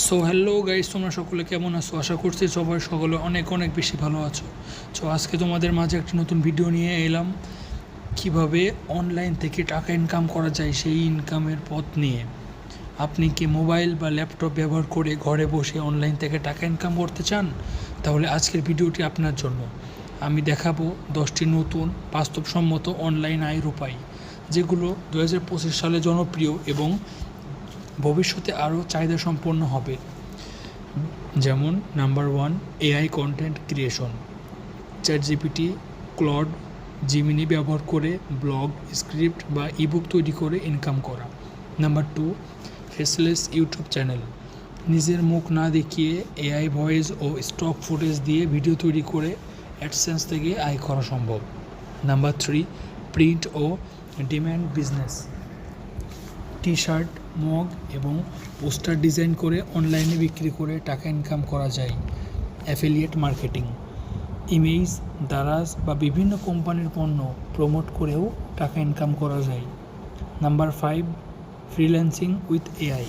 So hello guys, তোমরা সকলে কেমন আছো? আশা করছি সকলে অনেক অনেক বেশি ভালো আছো। সো আজকে তোমাদের মাঝে একটি নতুন ভিডিও নিয়ে এলাম, কিভাবে অনলাইন থেকে টাকা ইনকাম করা যায় সেই ইনকামের পথ নিয়ে। আপনি কি মোবাইল বা ল্যাপটপ ব্যবহার করে ঘরে বসে অনলাইন থেকে টাকা ইনকাম করতে চান? তাহলে আজকের ভিডিওটি আপনার জন্য। আমি দেখাবো 10টি নতুন বাস্তবসম্মত অনলাইন আয়ের উপায়, যেগুলো 2025 সালে জনপ্রিয় এবং ভবিষ্যতে আরও চাহিদা সম্পন্ন হবে। যেমন number 1, AI content creation. ChatGPT, Claude, Gemini ব্যবহার করে ব্লগ, স্ক্রিপ্ট বা ইবুক তৈরি করে ইনকাম করা। Number 2, faceless YouTube channel. নিজের মুখ না দেখিয়ে এআই ভয়েস ও স্টক ফুটেজ দিয়ে ভিডিও তৈরি করে অ্যাডসেন্স থেকে আয় করা সম্ভব। Number 3, print on demand business. T shirt, mug এবং পোস্টার ডিজাইন করে অনলাইনে বিক্রি করে টাকা ইনকাম করা যায়। Affiliate marketing. ইমেজ, দারাজ বা বিভিন্ন কোম্পানির পণ্য প্রমোট করেও টাকা ইনকাম করা যায়। Number 5, freelancing with AI.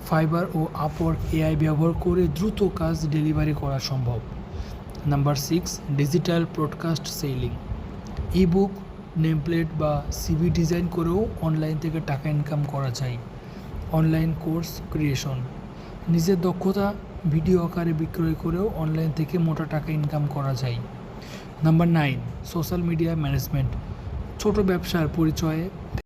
Fiverr ও আপওয়ার্ক এআই ব্যবহার করে দ্রুত কাজ ডেলিভারি করা সম্ভব। Number 6, digital broadcast selling. Ebook, nameplate বা সিভি ডিজাইন করেও অনলাইন থেকে টাকা ইনকাম করা যায়। Online course creation. নিজের দক্ষতা ভিডিও আকারে বিক্রয় করেও অনলাইন থেকে মোটা টাকা ইনকাম করা যায়। Number 9, social media management. ছোট ব্যবসার পরিচয়ে